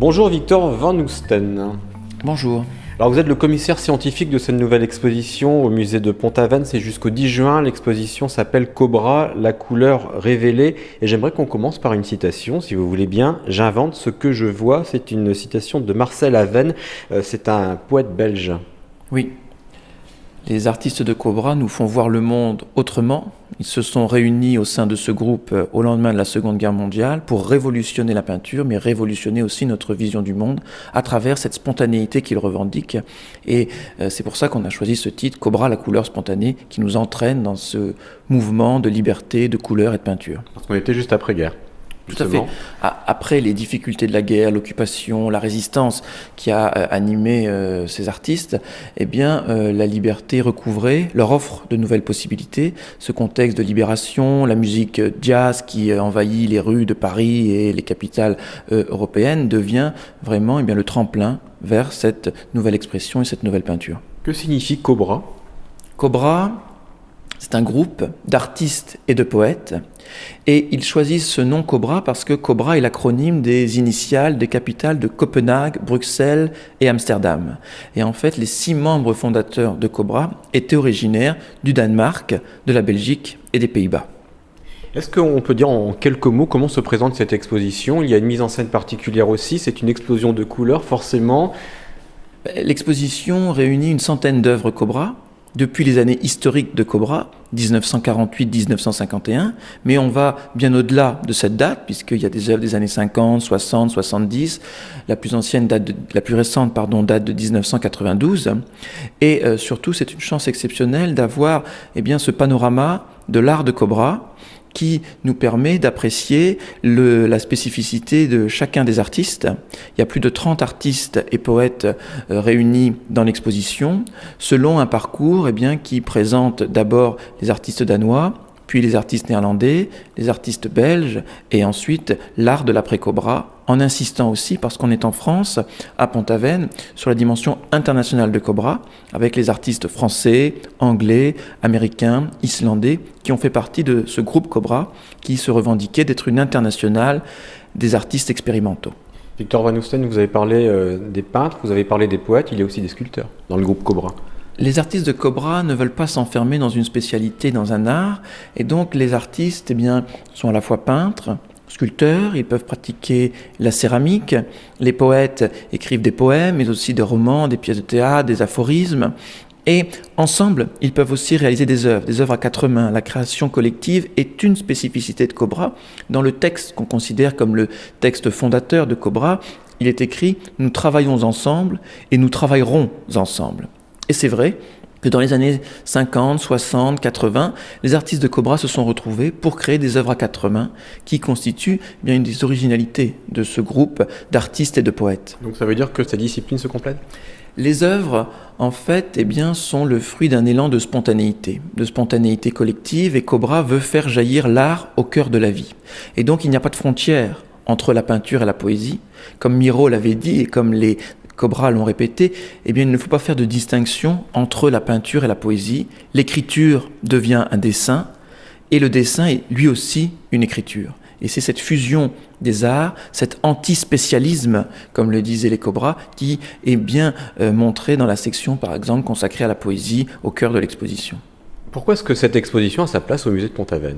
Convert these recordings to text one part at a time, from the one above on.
Bonjour Victor Van Oesten. Bonjour. Alors vous êtes le commissaire scientifique de cette nouvelle exposition au musée de Pont-Aven. C'est jusqu'au 10 juin. L'exposition s'appelle Cobra, la couleur révélée. Et j'aimerais qu'on commence par une citation, si vous voulez bien. J'invente ce que je vois. C'est une citation de Marcel Aven. C'est un poète belge. Oui. Les artistes de Cobra nous font voir le monde autrement. Ils se sont réunis au sein de ce groupe au lendemain de la Seconde Guerre mondiale pour révolutionner la peinture, mais révolutionner aussi notre vision du monde à travers cette spontanéité qu'ils revendiquent. Et c'est pour ça qu'on a choisi ce titre, Cobra, la couleur spontanée, qui nous entraîne dans ce mouvement de liberté, de couleur et de peinture. Parce qu'on était juste après-guerre. Tout à fait. Après les difficultés de la guerre, l'occupation, la résistance qui a animé ces artistes, eh bien, la liberté recouvrée leur offre de nouvelles possibilités. Ce contexte de libération, la musique jazz qui envahit les rues de Paris et les capitales européennes devient vraiment le tremplin vers cette nouvelle expression et cette nouvelle peinture. Que signifie Cobra ? Cobra, c'est un groupe d'artistes et de poètes, et ils choisissent ce nom Cobra parce que Cobra est l'acronyme des initiales des capitales de Copenhague, Bruxelles et Amsterdam. Et en fait, les 6 membres fondateurs de Cobra étaient originaires du Danemark, de la Belgique et des Pays-Bas. Est-ce qu'on peut dire en quelques mots comment se présente cette exposition ? Il y a une mise en scène particulière aussi, c'est une explosion de couleurs forcément. L'exposition réunit une centaine d'œuvres Cobra, depuis les années historiques de Cobra, 1948-1951, mais on va bien au-delà de cette date, puisqu'il y a des œuvres des années 50, 60, 70. La plus récente date de 1992. Et surtout, c'est une chance exceptionnelle d'avoir ce panorama de l'art de Cobra, qui nous permet d'apprécier la spécificité de chacun des artistes. Il y a plus de 30 artistes et poètes réunis dans l'exposition, selon un parcours qui présente d'abord les artistes danois, puis les artistes néerlandais, les artistes belges, et ensuite l'art de l'après-Cobra, en insistant aussi, parce qu'on est en France, à Pont-Aven, sur la dimension internationale de Cobra, avec les artistes français, anglais, américains, islandais, qui ont fait partie de ce groupe Cobra, qui se revendiquait d'être une internationale des artistes expérimentaux. Victor Van Oesten, vous avez parlé des peintres, vous avez parlé des poètes, il y a aussi des sculpteurs dans le groupe Cobra. Les artistes de Cobra ne veulent pas s'enfermer dans une spécialité, dans un art, et donc les artistes sont à la fois peintres, sculpteurs, ils peuvent pratiquer la céramique, les poètes écrivent des poèmes, mais aussi des romans, des pièces de théâtre, des aphorismes, et ensemble, ils peuvent aussi réaliser des œuvres à 4 mains. La création collective est une spécificité de Cobra. Dans le texte qu'on considère comme le texte fondateur de Cobra, il est écrit « Nous travaillons ensemble et nous travaillerons ensemble ». Et c'est vrai que dans les années 50, 60, 80, les artistes de Cobra se sont retrouvés pour créer des œuvres à 4 mains qui constituent une des originalités de ce groupe d'artistes et de poètes. Donc ça veut dire que ces disciplines se complètent ? Les œuvres, en fait, sont le fruit d'un élan de spontanéité collective, et Cobra veut faire jaillir l'art au cœur de la vie. Et donc il n'y a pas de frontière entre la peinture et la poésie, comme Miro l'avait dit et comme les Cobra l'ont répété, il ne faut pas faire de distinction entre la peinture et la poésie. L'écriture devient un dessin, et le dessin est lui aussi une écriture. Et c'est cette fusion des arts, cet anti-spécialisme, comme le disaient les Cobra, qui est bien montré dans la section, par exemple, consacrée à la poésie, au cœur de l'exposition. Pourquoi est-ce que cette exposition a sa place au musée de Pont-Aven ?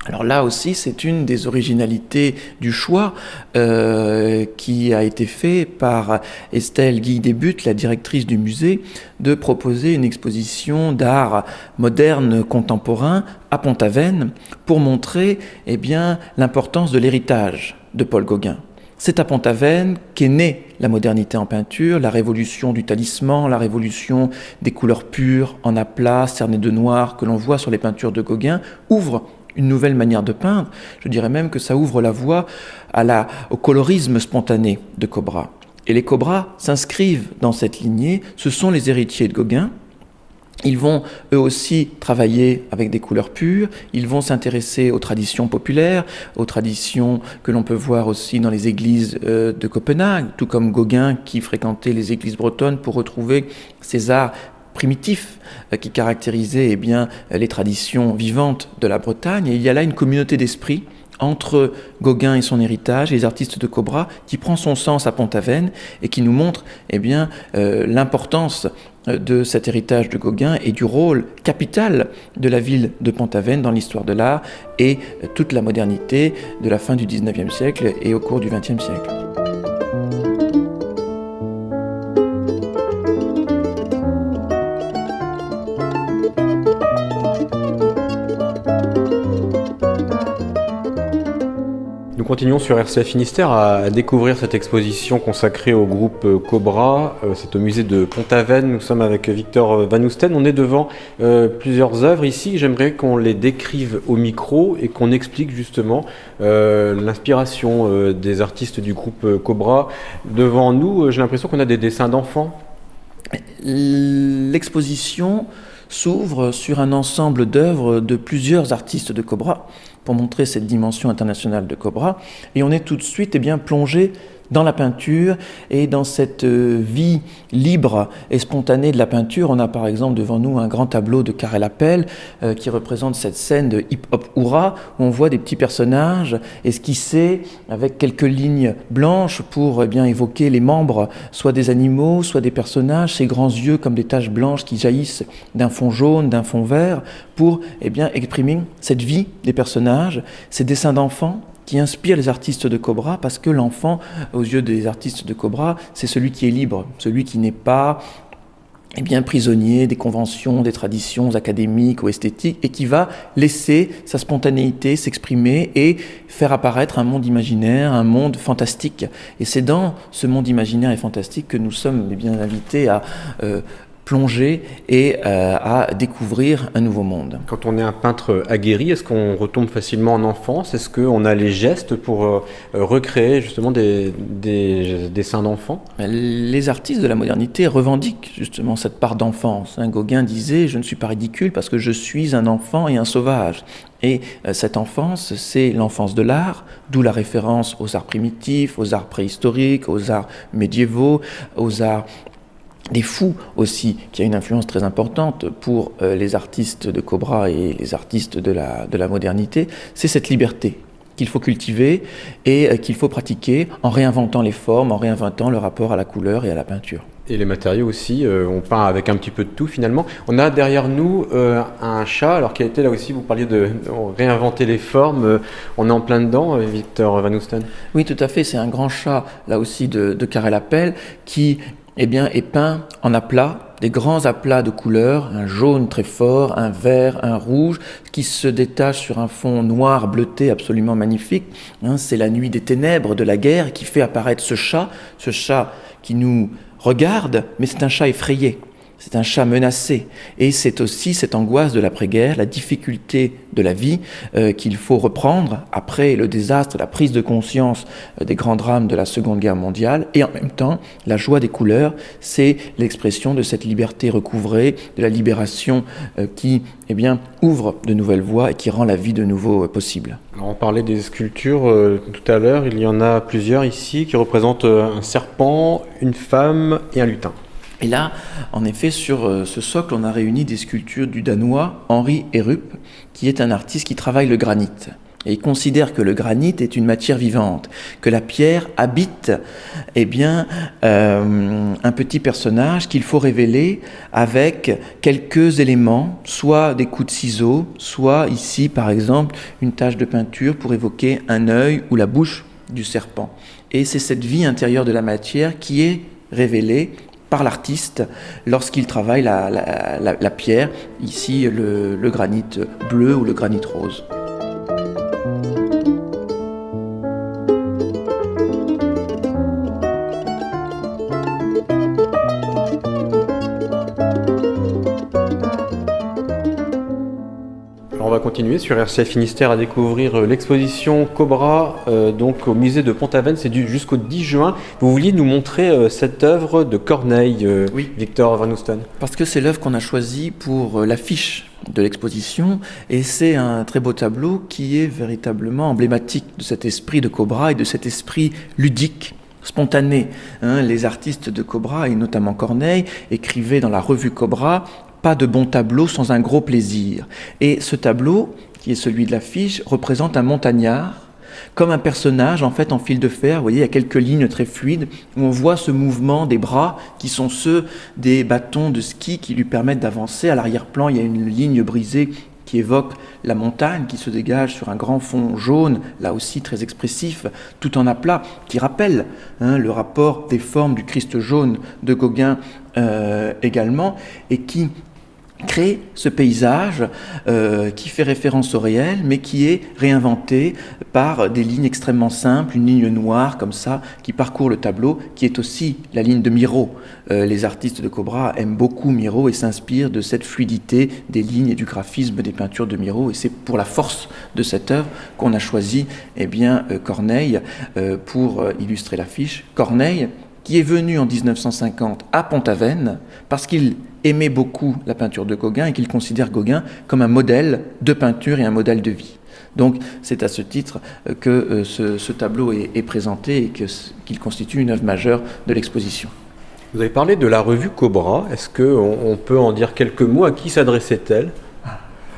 Alors là aussi, c'est une des originalités du choix qui a été fait par Estelle Guy-Desbuttes, la directrice du musée, de proposer une exposition d'art moderne contemporain à Pont-Aven pour montrer l'importance de l'héritage de Paul Gauguin. C'est à Pont-Aven qu'est née la modernité en peinture, la révolution du talisman, la révolution des couleurs pures, en aplat, cernées de noir, que l'on voit sur les peintures de Gauguin, ouvre une nouvelle manière de peindre. Je dirais même que ça ouvre la voie au colorisme spontané de Cobra. Et les Cobra s'inscrivent dans cette lignée, ce sont les héritiers de Gauguin. Ils vont eux aussi travailler avec des couleurs pures, ils vont s'intéresser aux traditions populaires, aux traditions que l'on peut voir aussi dans les églises de Copenhague, tout comme Gauguin qui fréquentait les églises bretonnes pour retrouver ces arts primitif qui caractérisait les traditions vivantes de la Bretagne. Et il y a là une communauté d'esprit entre Gauguin et son héritage, les artistes de Cobra, qui prend son sens à Pont-Aven et qui nous montre l'importance de cet héritage de Gauguin et du rôle capital de la ville de Pont-Aven dans l'histoire de l'art et toute la modernité de la fin du XIXe siècle et au cours du XXe siècle. Nous continuons sur RCF Finistère à découvrir cette exposition consacrée au groupe Cobra. C'est au musée de Pont-Aven. Nous sommes avec Victor Van Oesten. On est devant plusieurs œuvres ici. J'aimerais qu'on les décrive au micro et qu'on explique justement l'inspiration des artistes du groupe Cobra. Devant nous, j'ai l'impression qu'on a des dessins d'enfants. L'exposition s'ouvre sur un ensemble d'œuvres de plusieurs artistes de Cobra pour montrer cette dimension internationale de Cobra. Et on est tout de suite plongé dans la peinture et dans cette vie libre et spontanée de la peinture. On a par exemple devant nous un grand tableau de Karel Appel qui représente cette scène de hip-hop hurrah où on voit des petits personnages esquissés avec quelques lignes blanches pour évoquer les membres, soit des animaux, soit des personnages, ces grands yeux comme des taches blanches qui jaillissent d'un fond jaune, d'un fond vert, pour exprimer cette vie des personnages, ces dessins d'enfants qui inspire les artistes de Cobra, parce que l'enfant, aux yeux des artistes de Cobra, c'est celui qui est libre, celui qui n'est pas prisonnier des conventions, des traditions académiques ou esthétiques, et qui va laisser sa spontanéité s'exprimer et faire apparaître un monde imaginaire, un monde fantastique. Et c'est dans ce monde imaginaire et fantastique que nous sommes invités à plonger et à découvrir un nouveau monde. Quand on est un peintre aguerri, est-ce qu'on retombe facilement en enfance? Est-ce qu'on a les gestes pour recréer justement des dessins d'enfants? Les artistes de la modernité revendiquent justement cette part d'enfance. Gauguin disait « Je ne suis pas ridicule parce que je suis un enfant et un sauvage ». Et cette enfance, c'est l'enfance de l'art, d'où la référence aux arts primitifs, aux arts préhistoriques, aux arts médiévaux, aux arts des fous aussi, qui a une influence très importante pour les artistes de Cobra et les artistes de la modernité. C'est cette liberté qu'il faut cultiver et qu'il faut pratiquer en réinventant les formes, en réinventant le rapport à la couleur et à la peinture. Et les matériaux aussi, on peint avec un petit peu de tout finalement. On a derrière nous un chat, alors qui a été là aussi, vous parliez de réinventer les formes, on est en plein dedans, Victor Van Oesten. Oui, tout à fait, c'est un grand chat, là aussi de Karel Appel, qui est peint en aplats, des grands aplats de couleurs, un jaune très fort, un vert, un rouge, qui se détache sur un fond noir bleuté absolument magnifique. C'est la nuit des ténèbres de la guerre qui fait apparaître ce chat qui nous regarde, mais c'est un chat effrayé. C'est un chat menacé et c'est aussi cette angoisse de l'après-guerre, la difficulté de la vie qu'il faut reprendre après le désastre, la prise de conscience des grands drames de la Seconde Guerre mondiale, et en même temps la joie des couleurs, c'est l'expression de cette liberté recouvrée, de la libération qui ouvre de nouvelles voies et qui rend la vie de nouveau possible. Alors on parlait des sculptures tout à l'heure, il y en a plusieurs ici qui représentent un serpent, une femme et un lutin. Et là, en effet, sur ce socle, on a réuni des sculptures du Danois Henri Erup, qui est un artiste qui travaille le granit. Et il considère que le granit est une matière vivante, que la pierre habite un petit personnage qu'il faut révéler avec quelques éléments, soit des coups de ciseaux, soit ici, par exemple, une tache de peinture pour évoquer un œil ou la bouche du serpent. Et c'est cette vie intérieure de la matière qui est révélée par l'artiste lorsqu'il travaille la pierre, ici le granit bleu ou le granit rose. On va continuer sur RCF Finistère à découvrir l'exposition Cobra donc au musée de Pont-Aven, c'est jusqu'au 10 juin. Vous vouliez nous montrer cette œuvre de Corneille, oui. Victor Van Oesten. Parce que c'est l'œuvre qu'on a choisie pour l'affiche de l'exposition et c'est un très beau tableau qui est véritablement emblématique de cet esprit de Cobra et de cet esprit ludique, spontané. Les artistes de Cobra et notamment Corneille écrivaient dans la revue Cobra « Pas de bon tableau sans un gros plaisir ». Et ce tableau, qui est celui de l'affiche, représente un montagnard comme un personnage en fait en fil de fer. Vous voyez, il y a quelques lignes très fluides où on voit ce mouvement des bras qui sont ceux des bâtons de ski qui lui permettent d'avancer. À l'arrière-plan, il y a une ligne brisée qui évoque la montagne qui se dégage sur un grand fond jaune, là aussi très expressif, tout en aplat, qui rappelle le rapport des formes du Christ jaune de Gauguin également, et qui crée ce paysage qui fait référence au réel, mais qui est réinventé par des lignes extrêmement simples, une ligne noire comme ça, qui parcourt le tableau, qui est aussi la ligne de Miro. Les artistes de Cobra aiment beaucoup Miro et s'inspirent de cette fluidité des lignes et du graphisme des peintures de Miro, et c'est pour la force de cette œuvre qu'on a choisi Corneille pour illustrer l'affiche. Corneille, qui est venu en 1950 à Pont-Aven parce qu'il aimait beaucoup la peinture de Gauguin et qu'il considère Gauguin comme un modèle de peinture et un modèle de vie. Donc c'est à ce titre que ce tableau est présenté et qu'il constitue une œuvre majeure de l'exposition. Vous avez parlé de la revue Cobra. Est-ce qu'on peut en dire quelques mots? À qui s'adressait-elle?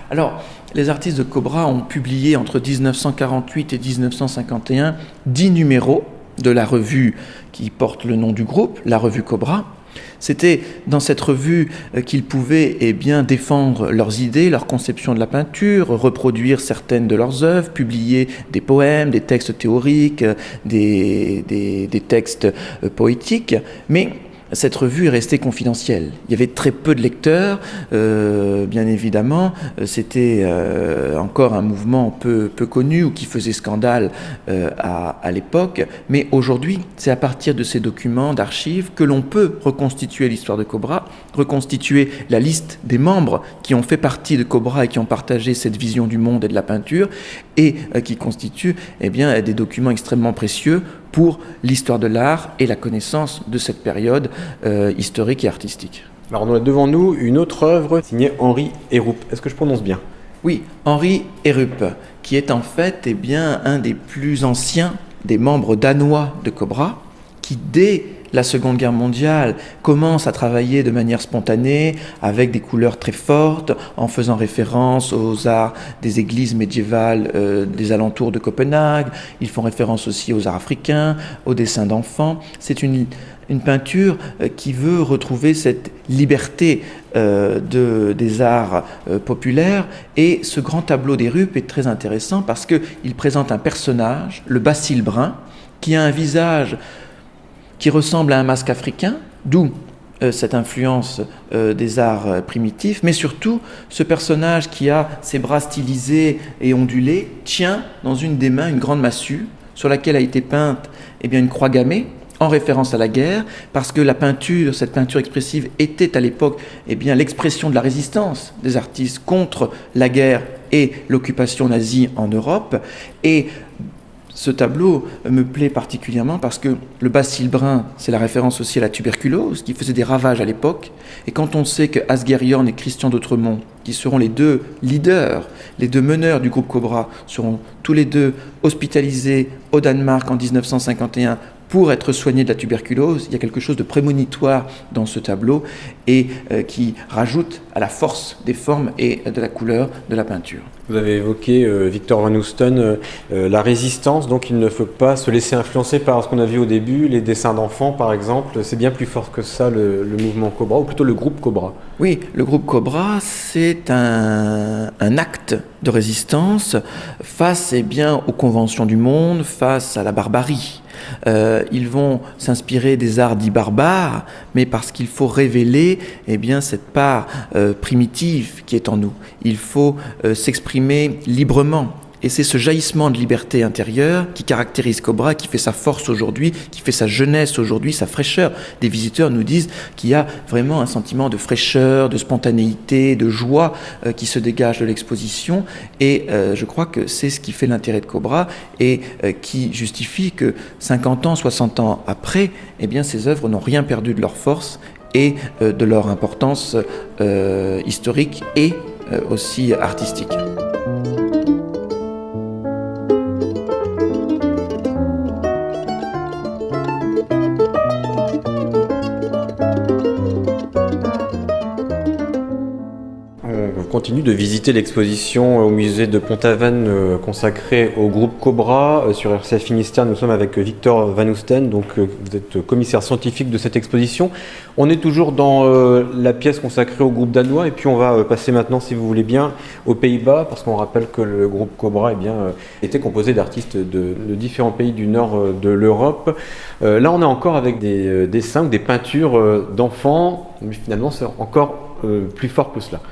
Alors, les artistes de Cobra ont publié entre 1948 et 1951 10 numéros de la revue qui porte le nom du groupe, la revue Cobra. C'était dans cette revue qu'ils pouvaient défendre leurs idées, leur conception de la peinture, reproduire certaines de leurs œuvres, publier des poèmes, des textes théoriques, des textes poétiques, mais cette revue est restée confidentielle. Il y avait très peu de lecteurs, bien évidemment. C'était encore un mouvement peu connu ou qui faisait scandale à l'époque. Mais aujourd'hui, c'est à partir de ces documents d'archives que l'on peut reconstituer l'histoire de Cobra, reconstituer la liste des membres qui ont fait partie de Cobra et qui ont partagé cette vision du monde et de la peinture, et qui constituent des documents extrêmement précieux pour l'histoire de l'art et la connaissance de cette période historique et artistique. Alors on a devant nous une autre œuvre signée Henri Héroupe. Est-ce que je prononce bien? Oui, Henri Héroupe, qui est en fait un des plus anciens des membres danois de Cobra, qui dès la Seconde Guerre mondiale commence à travailler de manière spontanée, avec des couleurs très fortes, en faisant référence aux arts des églises médiévales des alentours de Copenhague. Ils font référence aussi aux arts africains, aux dessins d'enfants. C'est une peinture qui veut retrouver cette liberté des arts populaires. Et ce grand tableau d'Héroupe est très intéressant parce qu'il présente un personnage, le Bacille Brun, qui a un visage qui ressemble à un masque africain, d'où cette influence des arts primitifs, mais surtout ce personnage qui a ses bras stylisés et ondulés tient dans une des mains une grande massue sur laquelle a été peinte une croix gammée en référence à la guerre, parce que cette peinture expressive était à l'époque l'expression de la résistance des artistes contre la guerre et l'occupation nazie en Europe. Et ce tableau me plaît particulièrement parce que le Bacille Brun, c'est la référence aussi à la tuberculose qui faisait des ravages à l'époque. Et quand on sait que Asger-Jorn et Christian d'Autremont, qui seront les deux leaders, les deux meneurs du groupe Cobra, seront tous les deux hospitalisés au Danemark en 1951 pour être soignés de la tuberculose, il y a quelque chose de prémonitoire dans ce tableau et qui rajoute à la force des formes et de la couleur de la peinture. Vous avez évoqué, Victor Van Oesten, la résistance, donc il ne faut pas se laisser influencer par ce qu'on a vu au début, les dessins d'enfants par exemple. C'est bien plus fort que ça le mouvement Cobra, ou plutôt le groupe Cobra. Oui, le groupe Cobra, c'est un acte de résistance face aux conventions du monde, face à la barbarie. Ils vont s'inspirer des arts dits barbares, mais parce qu'il faut révéler cette part primitive qui est en nous. Il faut s'exprimer librement. Et c'est ce jaillissement de liberté intérieure qui caractérise Cobra, qui fait sa force aujourd'hui, qui fait sa jeunesse aujourd'hui, sa fraîcheur. Des visiteurs nous disent qu'il y a vraiment un sentiment de fraîcheur, de spontanéité, de joie qui se dégage de l'exposition. Et je crois que c'est ce qui fait l'intérêt de Cobra et qui justifie que 50 ans, 60 ans après, ces œuvres n'ont rien perdu de leur force et de leur importance historique et aussi artistique. continue de visiter l'exposition au musée de Pont-Aven consacrée au groupe Cobra. Sur RCF Finistère, nous sommes avec Victor Van Oesten, donc vous êtes commissaire scientifique de cette exposition. On est toujours dans la pièce consacrée au groupe danois et puis on va passer maintenant, si vous voulez bien, aux Pays-Bas, parce qu'on rappelle que le groupe Cobra était composé d'artistes de différents pays du nord de l'Europe. Là, on est encore avec des dessins, des peintures d'enfants, mais finalement c'est encore plus fort que cela.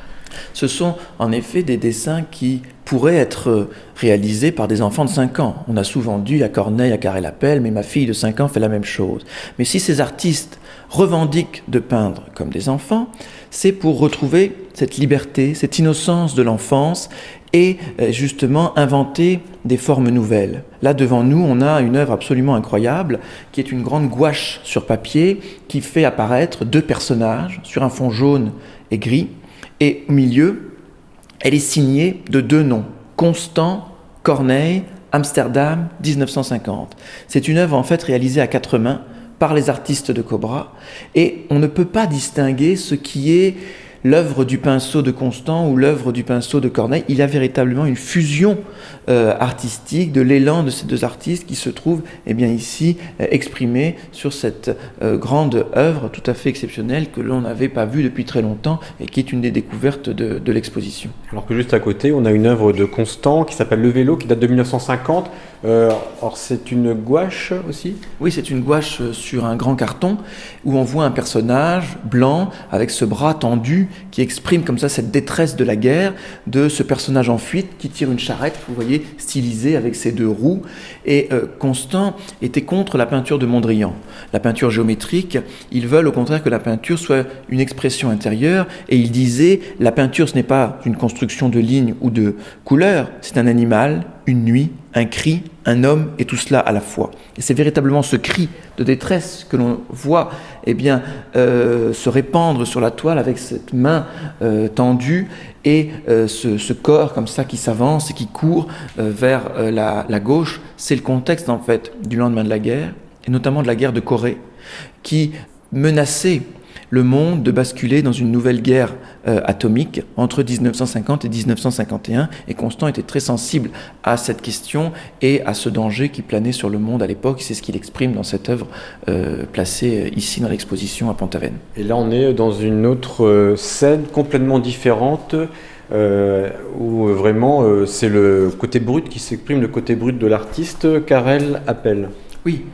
Ce sont en effet des dessins qui pourraient être réalisés par des enfants de 5 ans. On a souvent dit à Corneille, à Carré-Lapelle, mais ma fille de 5 ans fait la même chose. Mais si ces artistes revendiquent de peindre comme des enfants, c'est pour retrouver cette liberté, cette innocence de l'enfance et justement inventer des formes nouvelles. Là, devant nous, on a une œuvre absolument incroyable qui est une grande gouache sur papier qui fait apparaître 2 personnages sur un fond jaune et gris. Et au milieu, elle est signée de 2 noms, Constant, Corneille, Amsterdam, 1950. C'est une œuvre en fait réalisée à 4 mains par les artistes de Cobra, et on ne peut pas distinguer ce qui est l'œuvre du pinceau de Constant ou l'œuvre du pinceau de Corneille. Il y a véritablement une fusion artistique de l'élan de ces 2 artistes qui se trouve ici exprimé sur cette grande œuvre tout à fait exceptionnelle que l'on n'avait pas vue depuis très longtemps et qui est une des découvertes de l'exposition. Alors que juste à côté, on a une œuvre de Constant qui s'appelle Le Vélo, qui date de 1950. Or, c'est une gouache aussi ? Oui, c'est une gouache sur un grand carton où on voit un personnage blanc avec ce bras tendu qui exprime comme ça cette détresse de la guerre, de ce personnage en fuite qui tire une charrette, vous voyez, stylisée avec ses 2 roues. Et Constant était contre la peinture de Mondrian, la peinture géométrique. Ils veulent au contraire que la peinture soit une expression intérieure, et il disait la peinture ce n'est pas une construction de lignes ou de couleurs, c'est un animal, une nuit, un cri, un homme, et tout cela à la fois. Et c'est véritablement ce cri de détresse que l'on voit se répandre sur la toile avec cette main tendue et ce corps comme ça qui s'avance et qui court vers la gauche. C'est le contexte en fait du lendemain de la guerre, et notamment de la guerre de Corée, qui menaçait le monde de basculer dans une nouvelle guerre atomique entre 1950 et 1951, et Constant était très sensible à cette question et à ce danger qui planait sur le monde à l'époque. C'est ce qu'il exprime dans cette œuvre placée ici dans l'exposition à Pont-Aven. Et là, on est dans une autre scène complètement différente, où vraiment c'est le côté brut qui s'exprime, le côté brut de l'artiste, Karel Appel. Oui,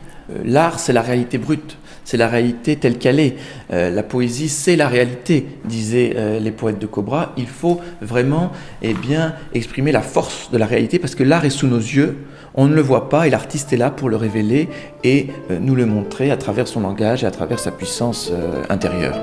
l'art c'est la réalité brute. C'est la réalité telle qu'elle est. La poésie, c'est la réalité, disaient les poètes de Cobra. Il faut vraiment exprimer la force de la réalité, parce que l'art est sous nos yeux, on ne le voit pas, et l'artiste est là pour le révéler et nous le montrer à travers son langage et à travers sa puissance intérieure.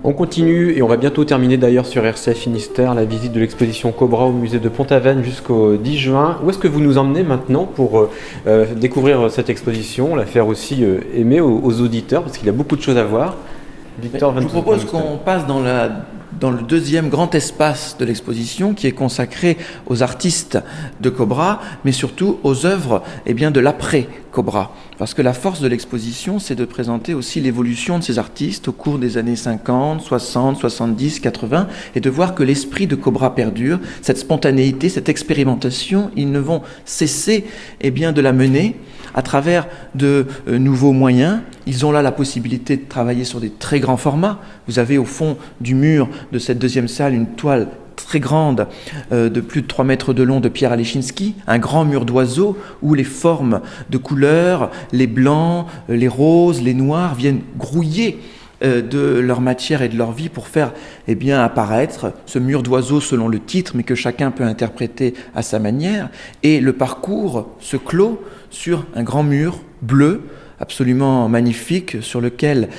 On continue et on va bientôt terminer d'ailleurs sur RCF Finistère la visite de l'exposition Cobra au musée de Pont-Aven jusqu'au 10 juin. Où est-ce que vous nous emmenez maintenant pour découvrir cette exposition, la faire aussi aimer aux auditeurs, parce qu'il y a beaucoup de choses à voir. Victor, je vous propose qu'on passe dans le deuxième grand espace de l'exposition qui est consacré aux artistes de Cobra, mais surtout aux œuvres de l'après-Cobra. Parce que la force de l'exposition, c'est de présenter aussi l'évolution de ces artistes au cours des années 50, 60, 70, 80, et de voir que l'esprit de Cobra perdure, cette spontanéité, cette expérimentation, ils ne vont cesser de la mener à travers de nouveaux moyens. Ils ont là la possibilité de travailler sur des très grands formats. Vous avez au fond du mur de cette deuxième salle une toile très grande de plus de 3 mètres de long de Pierre Alechinsky, un grand mur d'oiseaux où les formes de couleurs, les blancs, les roses, les noirs viennent grouiller de leur matière et de leur vie pour faire apparaître ce mur d'oiseaux selon le titre, mais que chacun peut interpréter à sa manière. Et le parcours se clôt sur un grand mur bleu absolument magnifique sur lequel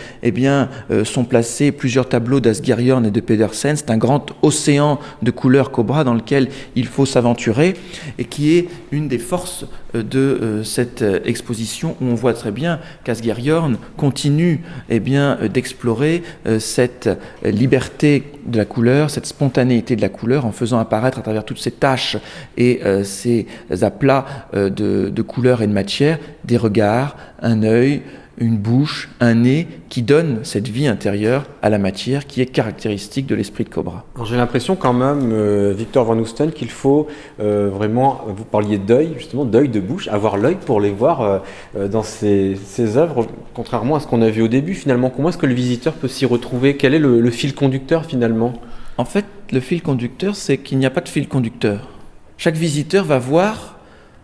sont placés plusieurs tableaux d'Asgherian et de Pedersen. C'est un grand océan de couleurs Cobra dans lequel il faut s'aventurer et qui est une des forces de cette exposition où on voit très bien qu'Asger-Jorn continue d'explorer cette liberté de la couleur, cette spontanéité de la couleur en faisant apparaître à travers toutes ces taches et ces aplats de couleurs et de matière des regards, un œil, une bouche, un nez qui donnent cette vie intérieure à la matière qui est caractéristique de l'esprit de Cobra. Alors, j'ai l'impression quand même, Victor Van Oesten, qu'il faut vraiment, vous parliez d'œil, justement, d'œil, de bouche, avoir l'œil pour les voir dans ces œuvres, contrairement à ce qu'on a vu au début finalement. Comment est-ce que le visiteur peut s'y retrouver? Quel est le fil conducteur finalement? En fait, le fil conducteur, c'est qu'il n'y a pas de fil conducteur. Chaque visiteur va voir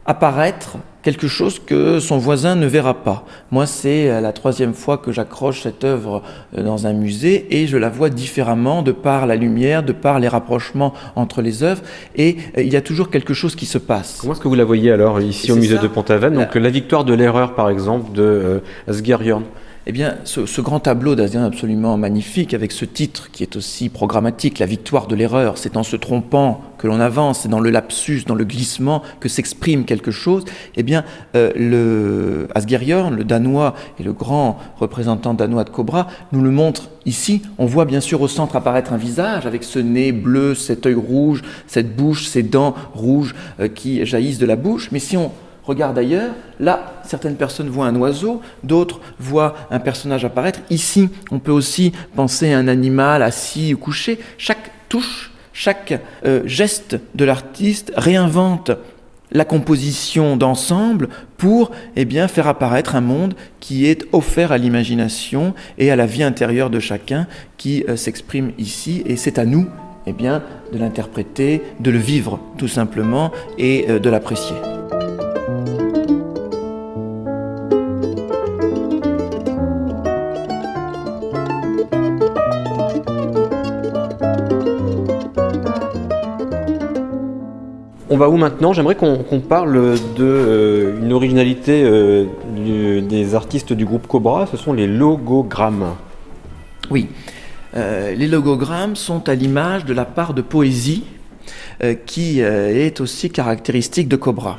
apparaître quelque chose que son voisin ne verra pas. Moi, c'est la 3e fois que j'accroche cette œuvre dans un musée et je la vois différemment de par la lumière, de par les rapprochements entre les œuvres et il y a toujours quelque chose qui se passe. Comment est-ce que vous la voyez alors ici au musée de Pont-Aven? Donc la victoire de l'erreur par exemple de Asger-Jorn. Eh bien, ce grand tableau d'Asger absolument magnifique, avec ce titre qui est aussi programmatique, la victoire de l'erreur, c'est en se trompant que l'on avance, c'est dans le lapsus, dans le glissement que s'exprime quelque chose. Eh bien, le Asger-Jorn, le Danois et le grand représentant danois de Cobra, nous le montre ici. On voit bien sûr au centre apparaître un visage avec ce nez bleu, cet œil rouge, cette bouche, ces dents rouges qui jaillissent de la bouche. Mais si on regarde ailleurs, là, certaines personnes voient un oiseau, d'autres voient un personnage apparaître. Ici, on peut aussi penser à un animal assis ou couché. Chaque touche, chaque geste de l'artiste réinvente la composition d'ensemble pour faire apparaître un monde qui est offert à l'imagination et à la vie intérieure de chacun qui s'exprime ici. Et c'est à nous de l'interpréter, de le vivre tout simplement et de l'apprécier. On va où maintenant? J'aimerais qu'on parle d'une originalité des artistes du groupe Cobra, ce sont les logogrammes. Oui, les logogrammes sont à l'image de la part de poésie qui est aussi caractéristique de Cobra.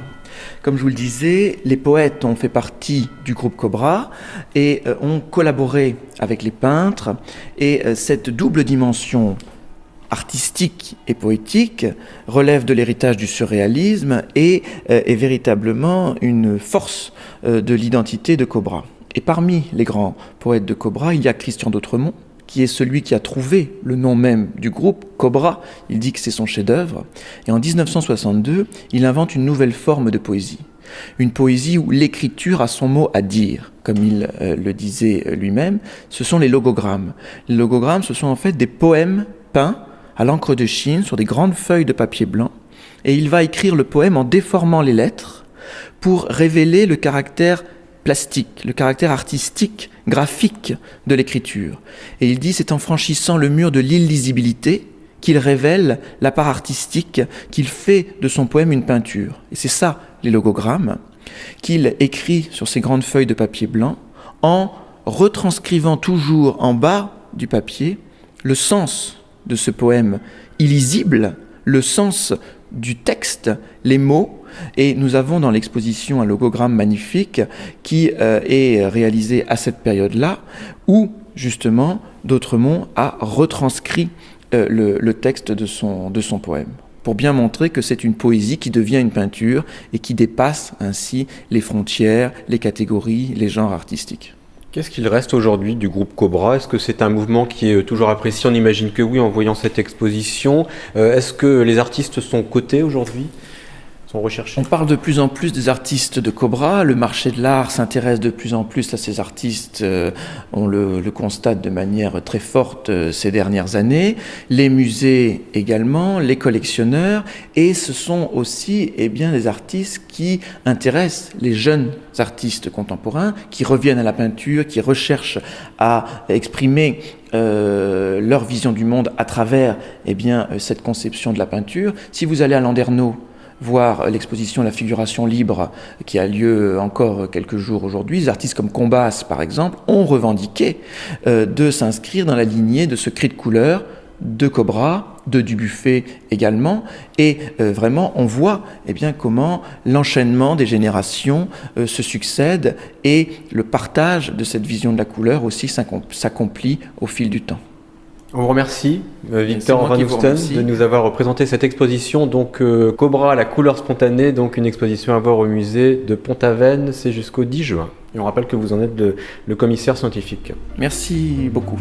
Comme je vous le disais, les poètes ont fait partie du groupe Cobra et ont collaboré avec les peintres et cette double dimension artistique et poétique relève de l'héritage du surréalisme et est véritablement une force de l'identité de Cobra. Et parmi les grands poètes de Cobra, il y a Christian d'Autremont, qui est celui qui a trouvé le nom même du groupe, Cobra. Il dit que c'est son chef-d'œuvre. Et en 1962, il invente une nouvelle forme de poésie. Une poésie où l'écriture a son mot à dire, comme il le disait lui-même. Ce sont les logogrammes. Les logogrammes, ce sont en fait des poèmes peints à l'encre de Chine sur des grandes feuilles de papier blanc. Et il va écrire le poème en déformant les lettres pour révéler le caractère plastique, le caractère artistique, graphique de l'écriture. Et il dit, c'est en franchissant le mur de l'illisibilité qu'il révèle la part artistique, qu'il fait de son poème une peinture. Et c'est ça, les logogrammes, qu'il écrit sur ces grandes feuilles de papier blanc, en retranscrivant toujours en bas du papier le sens de ce poème illisible, le sens du texte, les mots. Et nous avons dans l'exposition un logogramme magnifique qui est réalisé à cette période-là, où justement d'Autremont a retranscrit le texte de son poème, pour bien montrer que c'est une poésie qui devient une peinture et qui dépasse ainsi les frontières, les catégories, les genres artistiques. Qu'est-ce qu'il reste aujourd'hui du groupe Cobra? Est-ce que c'est un mouvement qui est toujours apprécié? On imagine que oui en voyant cette exposition. Est-ce que les artistes sont cotés aujourd'hui? Sont recherchés? On parle de plus en plus des artistes de Cobra. Le marché de l'art s'intéresse de plus en plus à ces artistes. On le constate de manière très forte ces dernières années. Les musées également, les collectionneurs. Et ce sont aussi des artistes qui intéressent les jeunes artistes contemporains, qui reviennent à la peinture, qui recherchent à exprimer leur vision du monde à travers cette conception de la peinture. Si vous allez à Landerneau, voir l'exposition La figuration libre qui a lieu encore quelques jours aujourd'hui, des artistes comme Combas par exemple ont revendiqué de s'inscrire dans la lignée de ce cri de couleur de Cobra, de Dubuffet également, et vraiment on voit comment l'enchaînement des générations se succède et le partage de cette vision de la couleur aussi s'accomplit au fil du temps. On vous remercie, Victor Van Oesten, de nous avoir présenté cette exposition, donc Cobra, la couleur spontanée, donc une exposition à voir au musée de Pont-Aven, c'est jusqu'au 10 juin. Et on rappelle que vous en êtes le commissaire scientifique. Merci beaucoup.